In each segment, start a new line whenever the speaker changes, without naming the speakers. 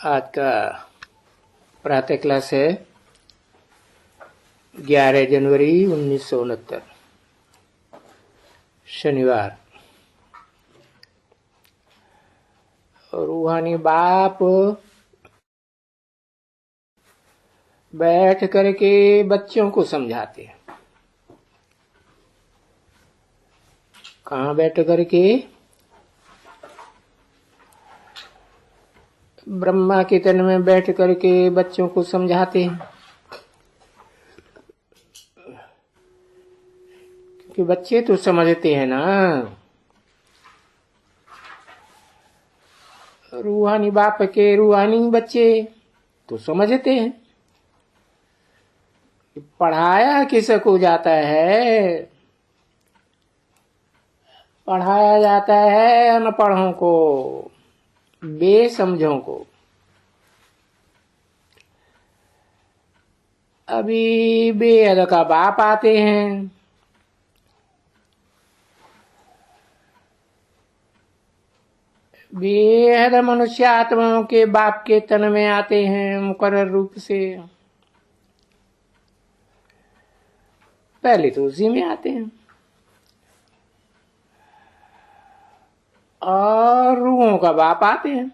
आज का प्रातः क्लास है 11 जनवरी 1969 शनिवार। रूहानी बाप बैठ करके बच्चों को समझाते हैं। कहाँ बैठ करके? ब्रह्मा के तन में बैठ करके बच्चों को समझाते हैं, क्योंकि बच्चे तो समझते हैं ना। रूहानी बाप के रूहानी बच्चे तो समझते हैं। पढ़ाया किसको जाता है? पढ़ाया जाता है अनपढ़ों को, बेसमझों को। अभी बेहद का बाप आते हैं, बेहद मनुष्य आत्माओं के बाप के तन में आते हैं मुकर्रर रूप से। पहले तो उसी में आते हैं और रूहों का बाप आते हैं,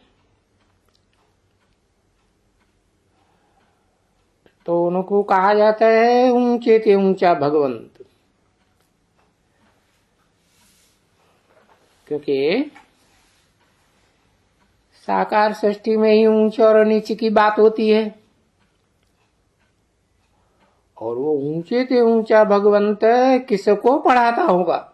तो उनको कहा जाता है ऊंचे से ऊंचा भगवंत। क्योंकि साकार सृष्टि में ही ऊंचे और नीचे की बात होती है, और वो ऊंचे से ऊंचा भगवंत किसको पढ़ाता होगा?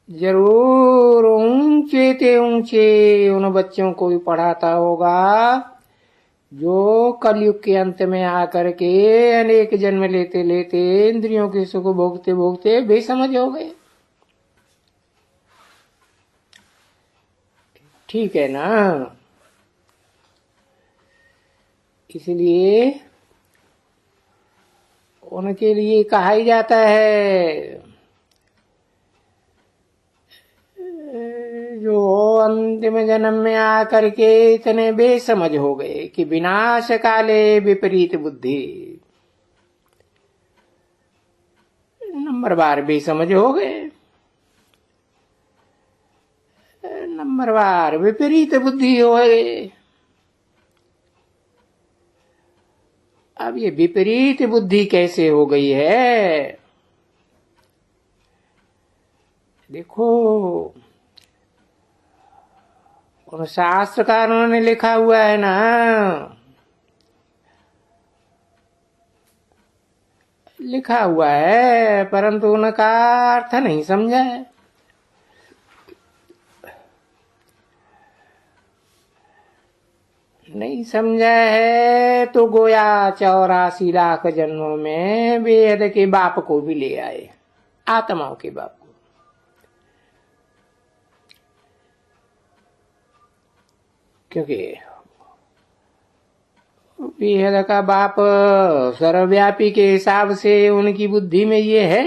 जरूर ऊंचे से ऊंचे उन बच्चों को भी पढ़ाता होगा जो कलयुग के अंत में आकर के अनेक जन्म लेते लेते इंद्रियों के सुख भोगते भोगते बेसमझ हो गए। ठीक है ना? इसलिए उनके लिए कहा ही जाता है जो अंतिम जन्म में आकर के इतने बेसमझ हो गए कि विनाश काले विपरीत बुद्धि। नंबर बार बेसमझ हो गए, नंबर बार विपरीत बुद्धि हो गए। अब ये विपरीत बुद्धि कैसे हो गई है? देखो, उन शास्त्रकारों ने लिखा हुआ है ना, लिखा हुआ है, परंतु उनका अर्थ नहीं समझा है। नहीं समझा है तो गोया 84 लाख जन्मों में वेद के बाप को भी ले आए, आत्माओं के बाप को। क्योंकि वेद का बाप सर्वव्यापी के हिसाब से उनकी बुद्धि में ये है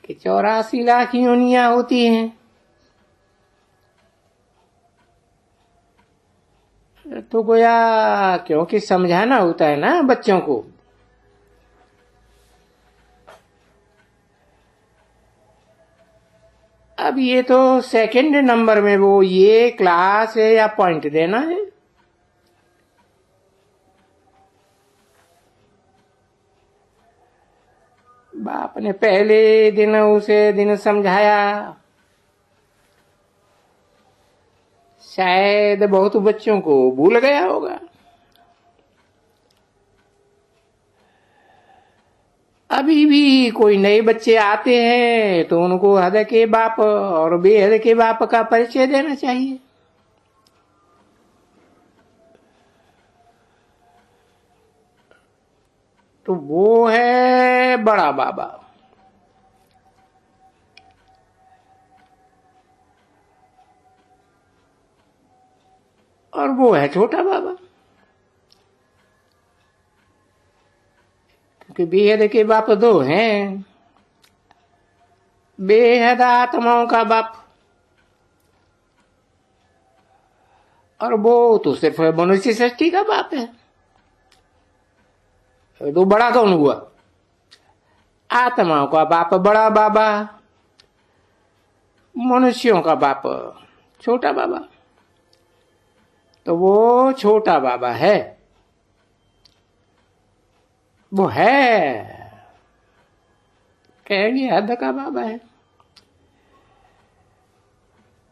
कि 84 लाख योनियां होती हैं, तो गोया क्योंकि समझाना होता है ना बच्चों को। अब ये तो सेकंड नंबर में वो ये क्लास है या पॉइंट देना है। बाप ने पहले दिन उसे दिन समझाया, शायद बहुत बच्चों को भूल गया होगा। अभी भी कोई नए बच्चे आते हैं तो उनको हद के बाप और बेहद के बाप का परिचय देना चाहिए। तो वो है बड़ा बाबा और वो है छोटा बाबा। क्योंकि बेहद के बाप दो हैं, बेहद आत्माओं का बाप। और वो तो सिर्फ मनुष्य सृष्टि का बाप है। तो बड़ा कौन हुआ? आत्माओं का बाप बड़ा बाबा, मनुष्यों का बाप छोटा बाबा। तो वो छोटा बाबा है, वो है कहेंगे हद का बाबा है,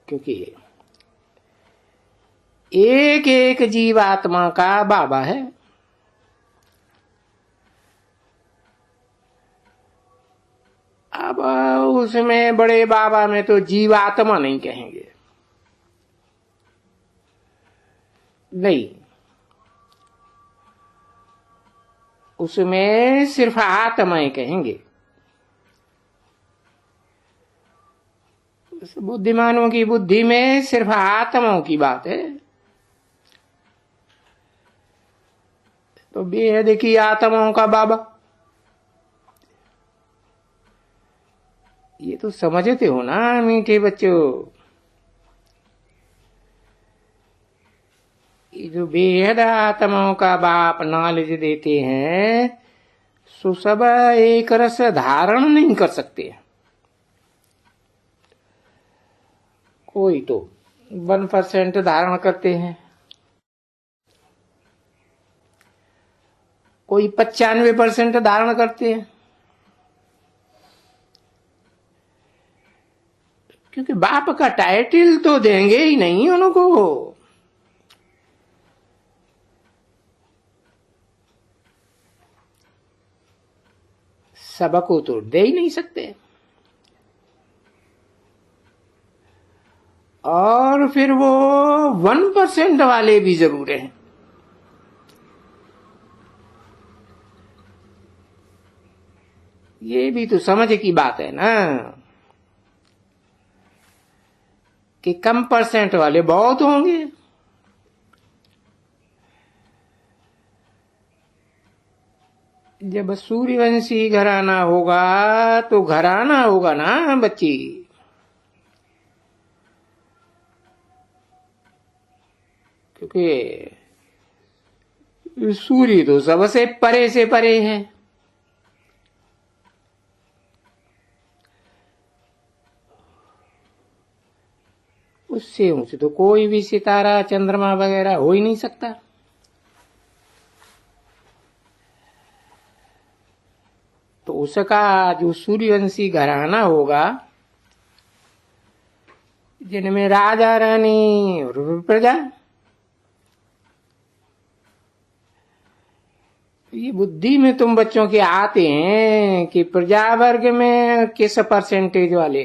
क्योंकि एक एक जीवात्मा का बाबा है। अब उसमें बड़े बाबा में तो जीवात्मा नहीं कहेंगे, नहीं, उसमें सिर्फ आत्माएं कहेंगे। बुद्धिमानों की बुद्धि में सिर्फ आत्माओं की बात है। तो बेहद की आत्माओं का बाबा, ये तो समझते हो ना मीठे बच्चों। ये जो बेहद आत्माओं का बाप नॉलेज देते हैं, सो सब एक रस धारण नहीं कर सकते। कोई तो 1% धारण करते हैं, कोई 95% धारण करते हैं, क्योंकि बाप का टाइटल तो देंगे ही नहीं उनको। सबको तो दे ही नहीं सकते। और फिर वो 1% वाले भी जरूर हैं। ये भी तो समझ की बात है ना, कि कम % वाले बहुत होंगे। जब सूर्यवंशी घराना होगा तो घराना होगा ना बच्ची। क्योंकि सूर्य तो सबसे परे से परे है। उससे ऊंचे तो कोई भी सितारा चंद्रमा वगैरह हो ही नहीं सकता। तो उसका जो सूर्यवंशी घराना होगा, जिनमें राजा रानी और प्रजा, ये बुद्धि में तुम बच्चों के आते हैं कि प्रजा वर्ग में किस % वाले,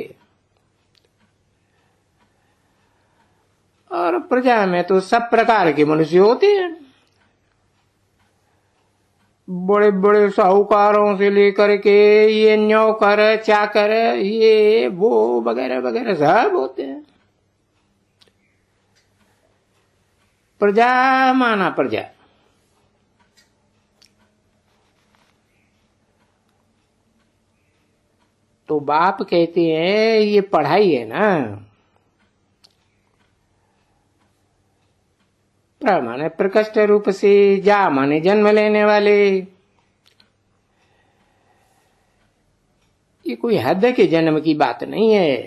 और प्रजा में तो सब प्रकार के मनुष्य होते हैं। बड़े बड़े साहूकारों से लेकर के ये नौकर चाकर ये वो वगैरह वगैरह सब होते हैं। प्रजा माना प्रजा। तो बाप कहते हैं ये पढ़ाई है ना, प्र माने प्रकट रूप से, जा माने जन्म लेने वाले। ये कोई हद के जन्म की बात नहीं है,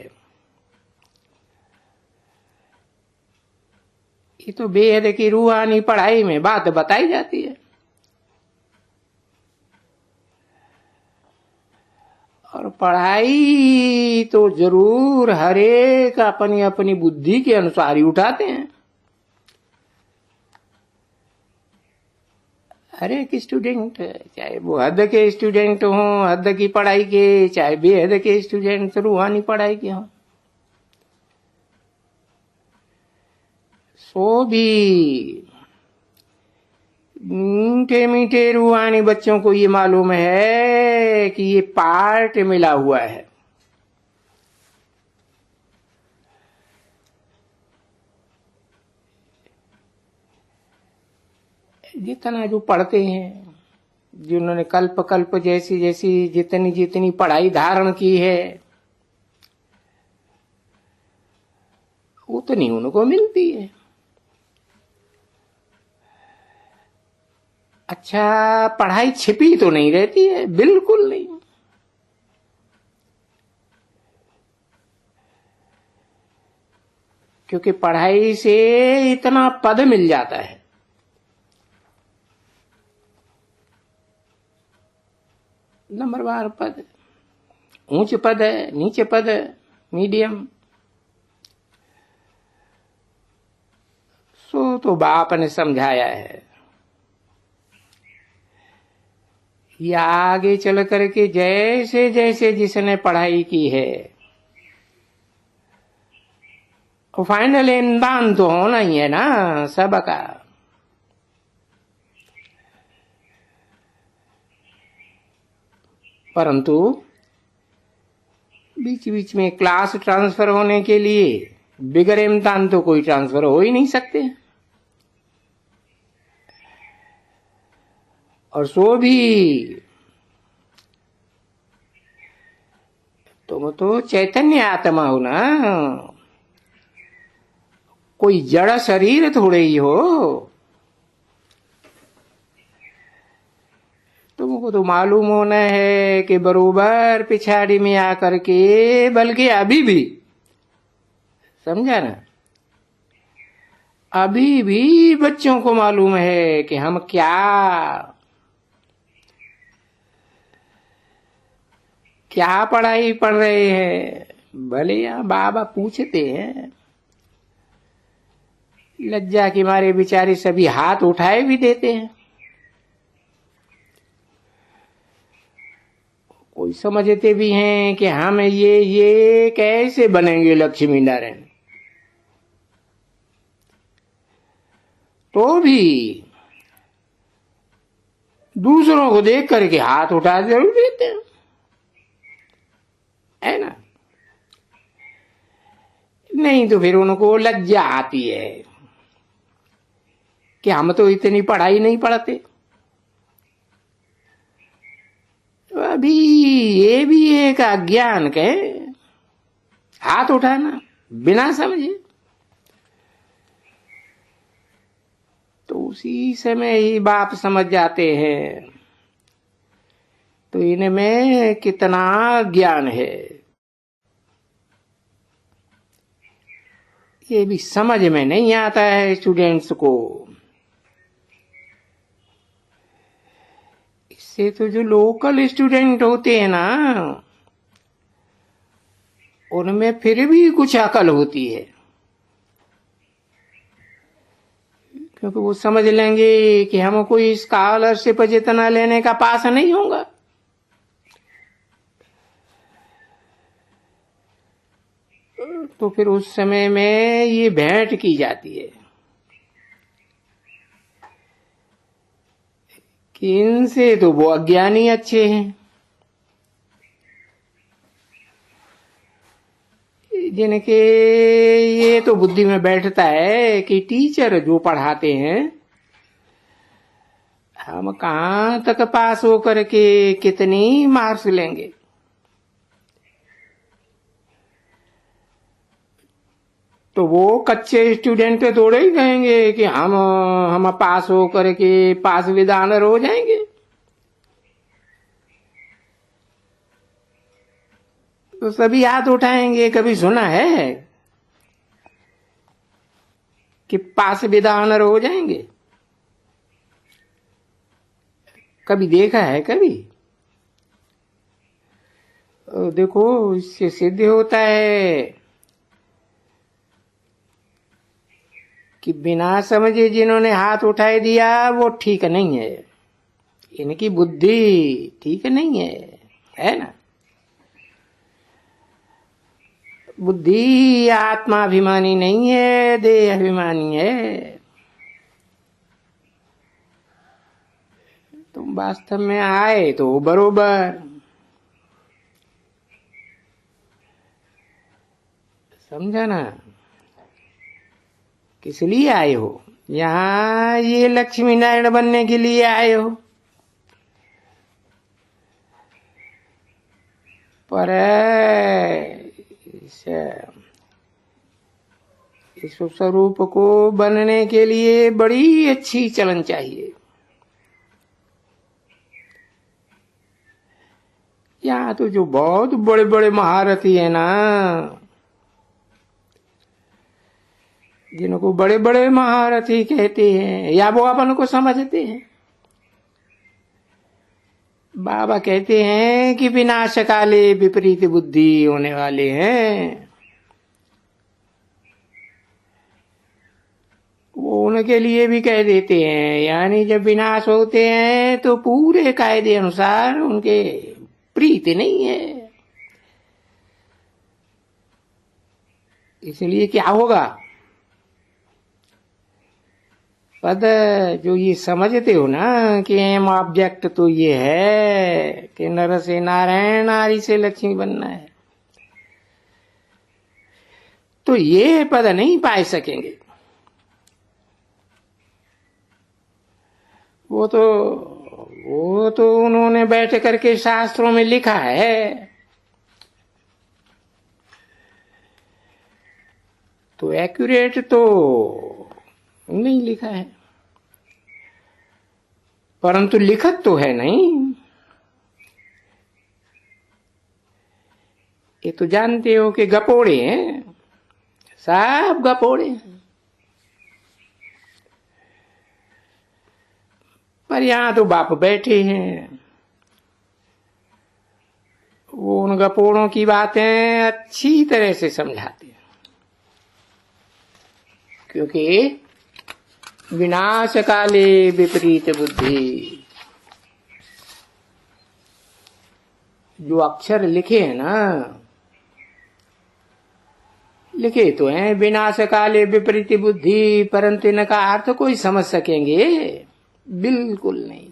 ये तो बेहद की रूहानी पढ़ाई में बात बताई जाती है। और पढ़ाई तो जरूर हरेक अपनी अपनी बुद्धि के अनुसार ही उठाते हैं। हर एक स्टूडेंट, चाहे वो हद के स्टूडेंट हो, हद की पढ़ाई के, चाहे बेहद के स्टूडेंट रूहानी पढ़ाई के हों, सो भी मीठे मीठे रूहानी बच्चों को ये मालूम है कि ये पार्ट मिला हुआ है। जितना जो पढ़ते हैं, जिन्होंने कल्प कल्प जैसी जैसी जितनी जितनी पढ़ाई धारण की है, उतनी उनको मिलती है। अच्छा, पढ़ाई छिपी तो नहीं रहती है, बिल्कुल नहीं। क्योंकि पढ़ाई से इतना पद मिल जाता है, नंबरवार पद, ऊंच पद है, नीचे पद है, मीडियम। सो तो बाप ने समझाया है, या आगे चल करके जैसे जैसे जिसने पढ़ाई की है, और फाइनल इम्तिहान तो होना ही है ना सबका। परंतु बीच बीच में क्लास ट्रांसफर होने के लिए बिगर इम्तिहान तो कोई ट्रांसफर हो ही नहीं सकते। और सो भी तुम तो चैतन्य आत्मा हो ना, कोई जड़ शरीर थोड़े ही हो। तुमको तो मालूम होना है कि बरोबर पिछाड़ी में आकर के, बल्कि अभी भी, समझा ना, अभी भी बच्चों को मालूम है कि हम क्या पढ़ाई पढ़ रहे हैं। भले यहाँ बाबा पूछते हैं, लज्जा के मारे बेचारे सभी हाथ उठाए भी देते हैं। कोई समझते भी हैं कि हम ये कैसे बनेंगे लक्ष्मी नारायण। तो भी दूसरों को देख करके हाथ उठा जरूर देते हैं, है ना। नहीं तो फिर उनको लज्जा आती है कि हम तो इतनी पढ़ाई नहीं पढ़ते। तो अभी ये भी एक अज्ञान के हाथ उठाना बिना समझे, तो उसी समय ही बाप समझ जाते हैं तो इनमें कितना ज्ञान है ये भी समझ में नहीं आता है स्टूडेंट्स को। इससे तो जो लोकल स्टूडेंट होते हैं ना, उनमें फिर भी कुछ अकल होती है, क्योंकि वो समझ लेंगे कि हम कोई स्कॉलरशिप जितना लेने का पास नहीं होगा। तो फिर उस समय में ये भेंट की जाती है कि इनसे तो वो अज्ञानी अच्छे हैं, जिनके ये तो बुद्धि में बैठता है कि टीचर जो पढ़ाते हैं हम कहां तक पास होकर के कितनी मार्क्स लेंगे। तो वो कच्चे स्टूडेंट थोड़े ही कहेंगे कि हम पास होकर के पास विद ऑनर हो जाएंगे। तो सभी हाथ उठाएंगे। कभी सुना है कि पास विद ऑनर हो जाएंगे? कभी देखा है कभी? देखो, इससे सिद्ध होता है कि बिना समझे जिन्होंने हाथ उठाए दिया वो ठीक नहीं है, इनकी बुद्धि ठीक नहीं है ना। बुद्धि आत्माभिमानी नहीं है, देह अभिमानी है। तुम वास्तव में आए तो बरोबर समझा ना, किस लिए आए हो? यहाँ ये लक्ष्मी नारायण बनने के लिए आए हो, पर इस स्वरूप को बनने के लिए बड़ी अच्छी चलन चाहिए। यहाँ तो जो बहुत बड़े बड़े महारथी है ना, जिनको बड़े बड़े महारथी कहते हैं या वो अपन को समझते हैं, बाबा कहते हैं कि विनाश काले विपरीत बुद्धि होने वाले हैं। वो उनके लिए भी कह देते हैं, यानी जब विनाश होते हैं तो पूरे कायदे अनुसार उनके प्रीत नहीं है। इसलिए क्या होगा, पद जो ये समझते हो ना कि एम ऑब्जेक्ट तो ये है कि नर से नारायण, नारी से लक्ष्मी बनना है, तो ये पद नहीं पा सकेंगे। वो तो उन्होंने बैठ करके शास्त्रों में लिखा है, तो एक्यूरेट तो नहीं लिखा है, परंतु लिखत तो है नहीं। ये तो जानते हो कि गपोड़े हैं, सब गपोड़े हैं। पर यहां तो बाप बैठे हैं, वो उन गपोड़ों की बातें अच्छी तरह से समझाते हैं, क्योंकि विनाश काले विपरीत बुद्धि, जो अक्षर लिखे हैं ना, लिखे तो हैं विनाश काले विपरीत बुद्धि, परंतु इनका अर्थ कोई समझ सकेंगे? बिल्कुल नहीं।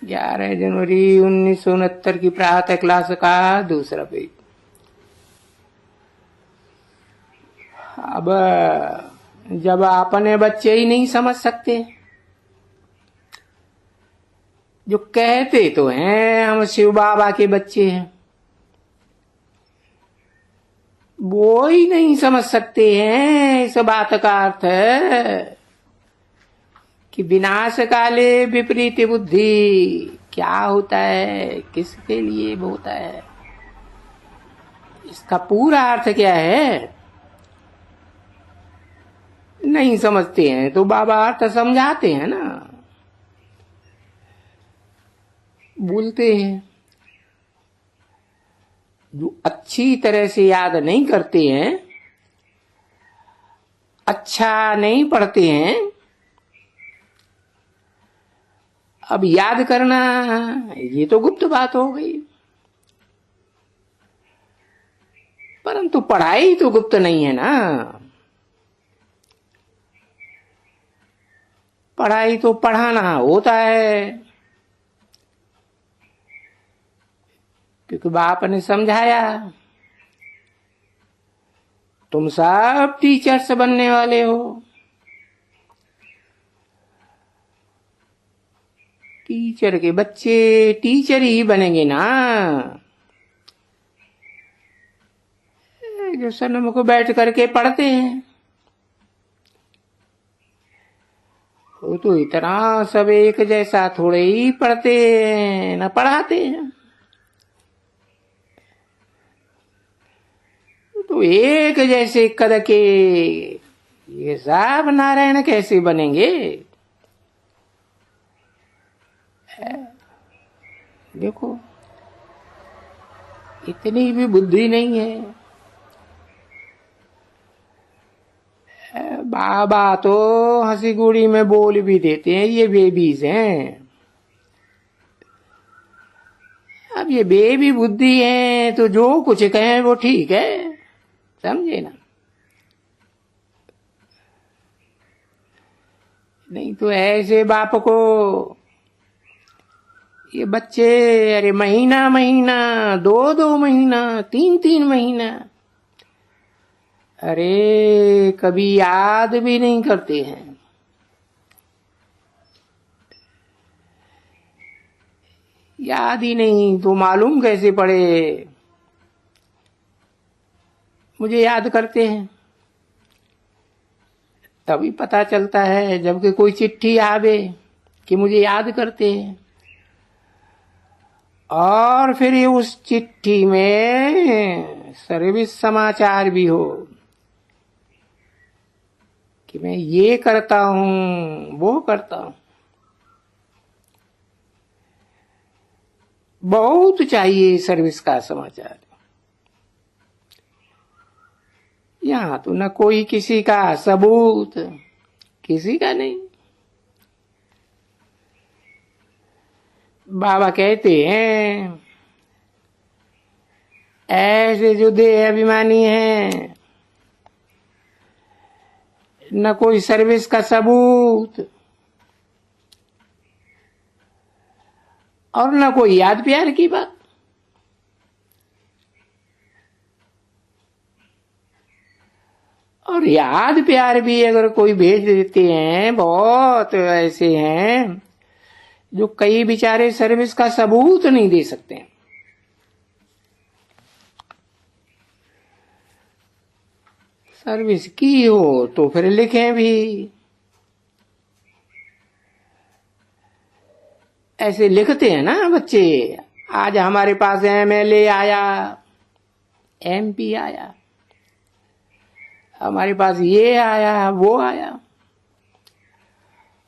11 जनवरी 1969 की प्रातः क्लास का दूसरा पेज। अब जब अपने बच्चे ही नहीं समझ सकते, जो कहते तो हैं हम शिव बाबा के बच्चे हैं, वो ही नहीं समझ सकते हैं इस बात का अर्थ है कि विनाश काले विपरीत बुद्धि क्या होता है, किसके लिए होता है, इसका पूरा अर्थ क्या है, नहीं समझते हैं। तो बाबा अर्थ समझाते हैं ना, बोलते हैं। जो अच्छी तरह से याद नहीं करते हैं, अच्छा नहीं पढ़ते हैं, अब याद करना ये तो गुप्त बात हो गई, परंतु पढ़ाई तो गुप्त नहीं है ना। पढ़ाई तो पढ़ाना होता है, क्योंकि बाप ने समझाया तुम सब टीचर्स बनने वाले हो। टीचर के बच्चे टीचर ही बनेंगे ना। जो सनम को बैठ करके पढ़ते हैं, वो तो इतना सब एक जैसा थोड़े ही पढ़ते हैं, न पढ़ाते हैं। तो एक जैसे कद के ये सब नारायण कैसे बनेंगे? देखो, इतनी भी बुद्धि नहीं है। बाबा तो हंसी गुड़ी में बोल भी देते हैं ये बेबीज हैं। अब ये बेबी बुद्धि है तो जो कुछ कहें वो ठीक है, समझे ना। नहीं तो ऐसे बाप को ये बच्चे अरे महीना महीना, 2 महीना, 3 महीना, अरे कभी याद भी नहीं करते हैं। याद ही नहीं तो मालूम कैसे पड़े? मुझे याद करते हैं। तभी पता चलता है जबकि कोई चिट्ठी आवे कि मुझे याद करते हैं, और फिर ये उस चिट्ठी में सर्विस समाचार भी हो कि मैं ये करता हूं वो करता हूं। बहुत चाहिए सर्विस का समाचार। यहां तो न कोई किसी का सबूत, किसी का नहीं। बाबा कहते हैं ऐसे जो देह अभिमानी हैं, न कोई सर्विस का सबूत और न कोई याद प्यार की बात। और याद प्यार भी अगर कोई भेज देते हैं, बहुत ऐसे हैं जो कई बेचारे सर्विस का सबूत नहीं दे सकते हैं। सर्विस की हो तो फिर लिखें भी। ऐसे लिखते हैं ना बच्चे, आज हमारे पास एमएलए आया, एमपी आया, हमारे पास ये आया वो आया,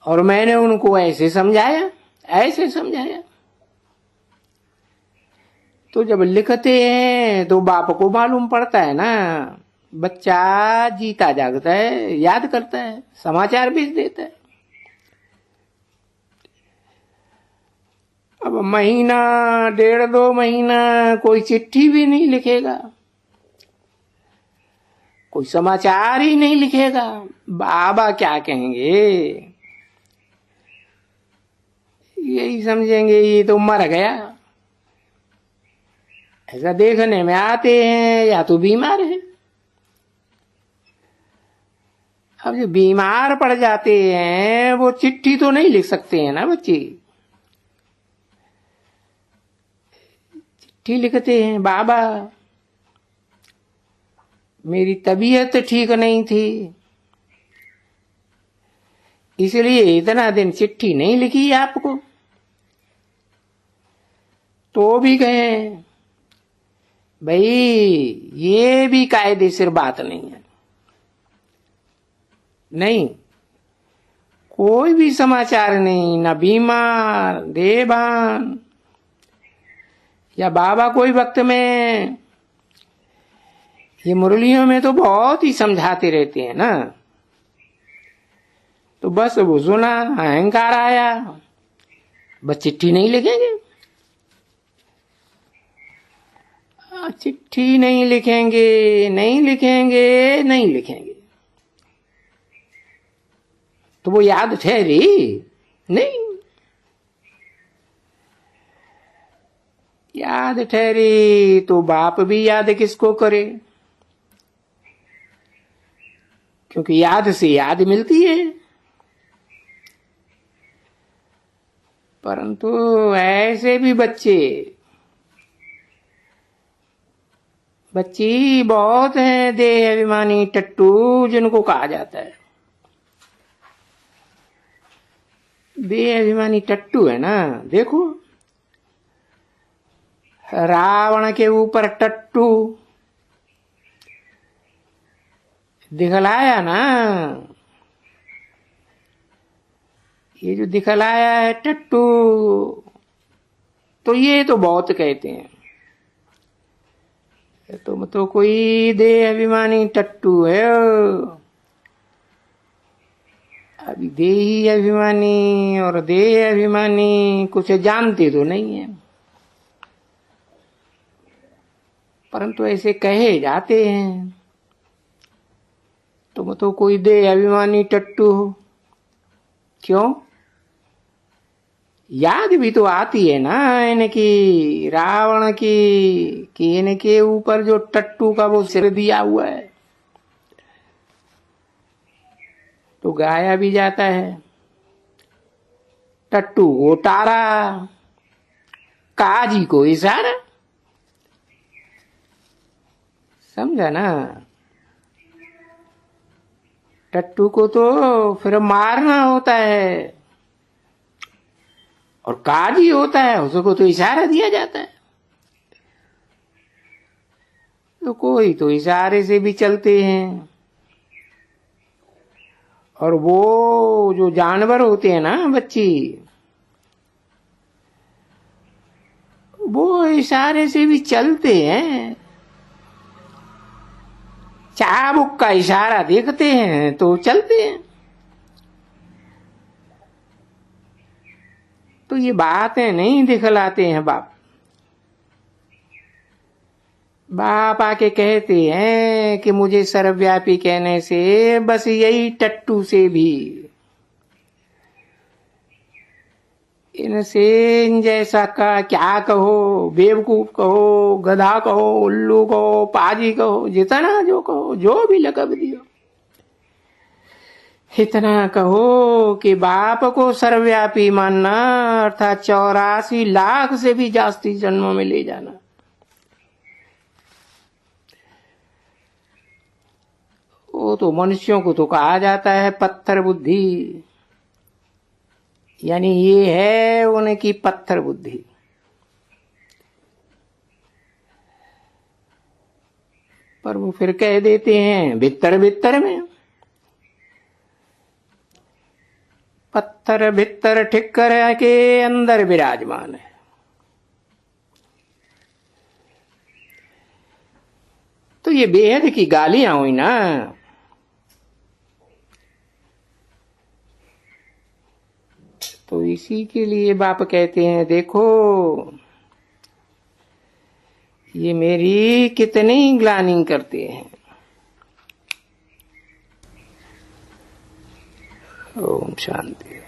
और मैंने उनको ऐसे समझाया ऐसे समझाया। तो जब लिखते हैं तो बाप को मालूम पड़ता है ना, बच्चा जीता जागता है, याद करता है, समाचार भेज देता है। अब महीना 1.5-2 महीना कोई चिट्ठी भी नहीं लिखेगा, कोई समाचार ही नहीं लिखेगा, बाबा क्या कहेंगे? यही समझेंगे ये तो मर गया। ऐसा देखने में आते हैं या तो बीमार है। अब जो बीमार पड़ जाते हैं वो चिट्ठी तो नहीं लिख सकते हैं ना बच्चे। चिट्ठी लिखते हैं, बाबा मेरी तबीयत ठीक नहीं थी इसलिए इतना दिन चिट्ठी नहीं लिखी आपको। तो भी कहे भाई ये भी कायदेसर बात नहीं है। नहीं, कोई भी समाचार नहीं, ना बीमार देवान या बाबा कोई वक्त में। ये मुरलियों में तो बहुत ही समझाते रहते हैं ना, तो बस वो सुना, अहंकार आया, बस चिट्ठी नहीं लिखेंगे। चिट्ठी नहीं लिखेंगे नहीं लिखेंगे नहीं लिखेंगे तो वो याद ठहरी नहीं। याद ठहरी तो बाप भी याद किसको करे, क्योंकि याद से याद मिलती है। परंतु ऐसे भी बच्ची बहुत हैं देह अभिमानी टट्टू, जिनको कहा जाता है देह अभिमानी टट्टू है ना। देखो रावण के ऊपर टट्टू दिखलाया ना, ये जो दिखलाया है टट्टू, तो ये तो बहुत कहते हैं तुम तो कोई देह अभिमानी टट्टू है। अभी देही अभिमानी और देह अभिमानी कुछ जानते तो नहीं है, परंतु ऐसे कहे जाते हैं तुम तो कोई देह अभिमानी टट्टू हो। क्यों? याद भी तो आती है ना इनकी, रावण की, कि इनके ऊपर जो टट्टू का वो सिर दिया हुआ है, तो गाया भी जाता है टट्टू को तारा, काजी को इशारा। समझा ना। टट्टू को तो फिर मारना होता है और काज ही होता है, उसको तो इशारा दिया जाता है। तो कोई तो इशारे से भी चलते हैं, और वो जो जानवर होते हैं ना बच्ची, वो इशारे से भी चलते हैं। चाबुक का इशारा देखते हैं तो चलते हैं। तो ये बातें नहीं दिखलाते हैं बाप। बाप आके कहते हैं कि मुझे सर्वव्यापी कहने से बस यही टट्टू से भी, इनसे इन जैसा का क्या कहो, बेवकूफ कहो, गधा कहो, उल्लू कहो, पाजी कहो, जितना जो कहो, जो भी लकब दियो, इतना कहो कि बाप को सर्वव्यापी मानना अर्थात 84 लाख से भी जास्ती जन्मों में ले जाना। वो तो मनुष्यों को तो कहा जाता है पत्थर बुद्धि, यानी ये है उनकी पत्थर बुद्धि। पर वो फिर कह देते हैं भीतर भीतर में, पत्थर भीतर ठिक्कर के अंदर विराजमान है। तो ये बेहद की गालियां हुई ना। तो इसी के लिए बाप कहते हैं देखो ये मेरी कितनी ग्लानि करते हैं। ओम शांति।